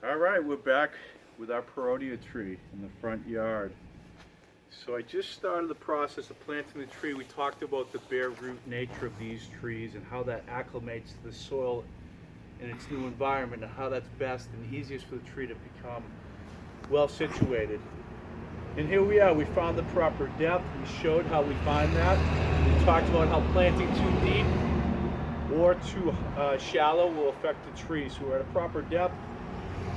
All right, we're back with our peronia tree in the front yard. So I just started the process of planting the tree. We talked about the bare root nature of these trees and how that acclimates to the soil in its new environment and how that's best and easiest for the tree to become well situated. And here we are, we found the proper depth. We showed how we find that. We talked about how planting too deep or too shallow will affect the tree. So we're at a proper depth.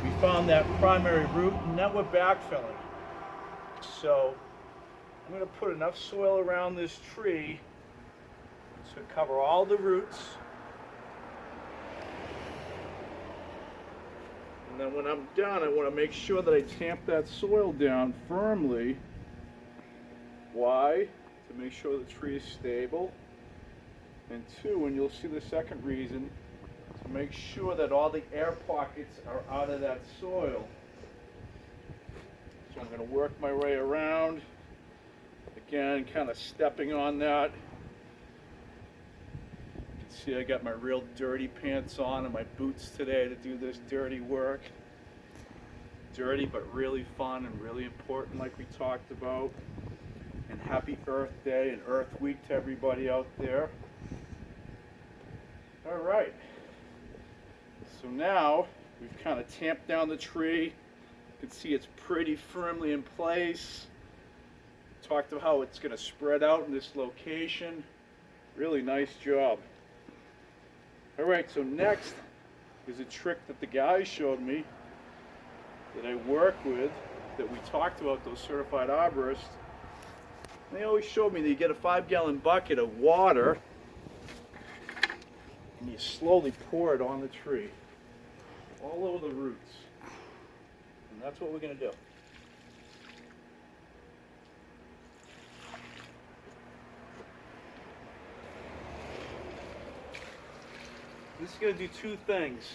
We found that primary root, and now we're backfilling. So I'm going to put enough soil around this tree to cover all the roots. And then when I'm done, I want to make sure that I tamp that soil down firmly. Why? To make sure the tree is stable. And two, and you'll see the second reason, to make sure that all the air pockets are out of that soil. So I'm going to work my way around. Again, kind of stepping on that. You can see I got my real dirty pants on and my boots today to do this dirty work. Dirty but really fun and really important like we talked about. And happy Earth Day and Earth Week to everybody out there. All right. So now we've kind of tamped down the tree. You can see it's pretty firmly in place. Talked about how it's going to spread out in this location. Really nice job. All right, so next is a trick that the guys showed me that I work with, that we talked about, those certified arborists. And they always showed me that you get a 5-gallon bucket of water and you slowly pour it on the tree, all over the roots. And that's what we're going to do. This is going to do two things.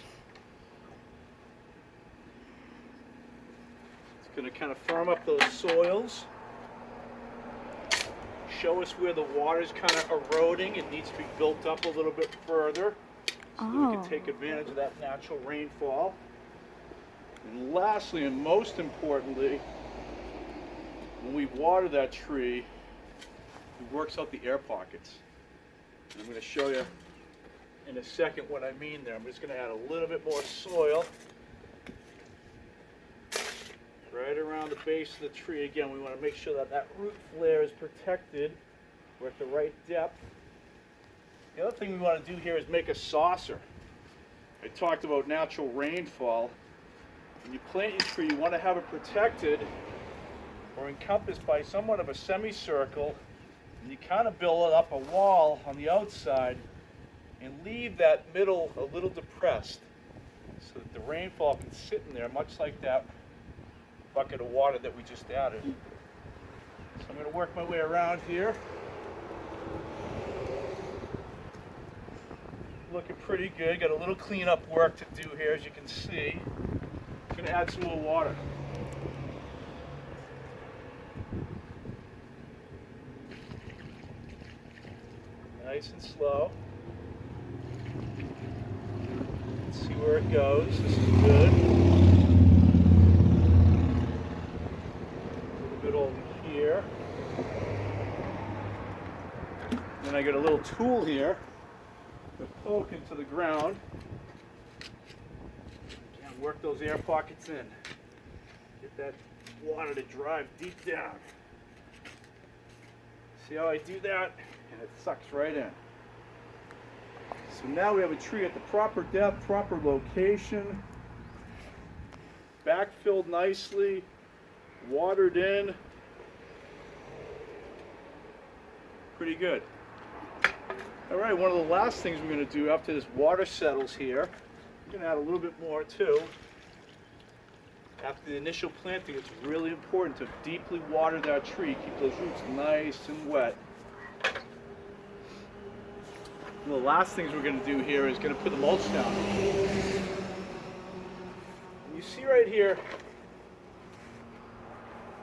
It's going to kind of firm up those soils, show us where the water is kind of eroding and needs to be built up a little bit further so that we can take advantage of that natural rainfall. And lastly, and most importantly, when we water that tree, it works out the air pockets. And I'm going to show you in a second what I mean there. I'm just going to add a little bit more soil right around the base of the tree. Again, we want to make sure that that root flare is protected. We're at the right depth. The other thing we want to do here is make a saucer. I talked about natural rainfall. When you plant your tree, you want to have it protected or encompassed by somewhat of a semicircle, and you kind of build up a wall on the outside and leave that middle a little depressed so that the rainfall can sit in there, much like that bucket of water that we just added. So I'm going to work my way around here. Looking pretty good. Got a little cleanup work to do here, as you can see. I'm going to add some more water. Nice and slow. Let's see where it goes. This is good. A little bit over here. Then I got a little tool here to poke into the ground and work those air pockets in. Get that water to drive deep down. See how I do that? And it sucks right in. So now we have a tree at the proper depth, proper location, backfilled nicely, watered in. Pretty good. All right, one of the last things we're going to do after this water settles here, we're going to add a little bit more too. After the initial planting, it's really important to deeply water that tree, keep those roots nice and wet. And the last things we're going to do here is going to put the mulch down. You see right here,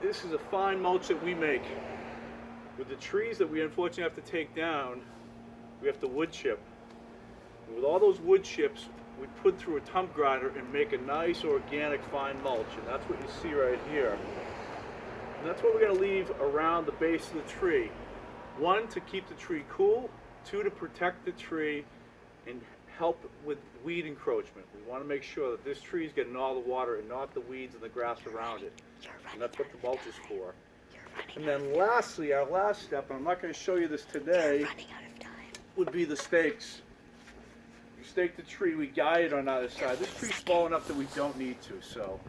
this is a fine mulch that we make. With the trees that we unfortunately have to take down, we have to wood chip. And with all those wood chips, we put through a tump grinder and make a nice organic fine mulch, and that's what you see right here. And that's what we're going to leave around the base of the tree. One, to keep the tree cool. Two, to protect the tree and help with weed encroachment. We want to make sure that this tree is getting all the water and not the weeds and the grass around it. And that's what the mulch is for. And then lastly, our last step, and I'm not going to show you this today, would be the stakes. We stake the tree, we guide it on either side. This tree's small enough that we don't need to, so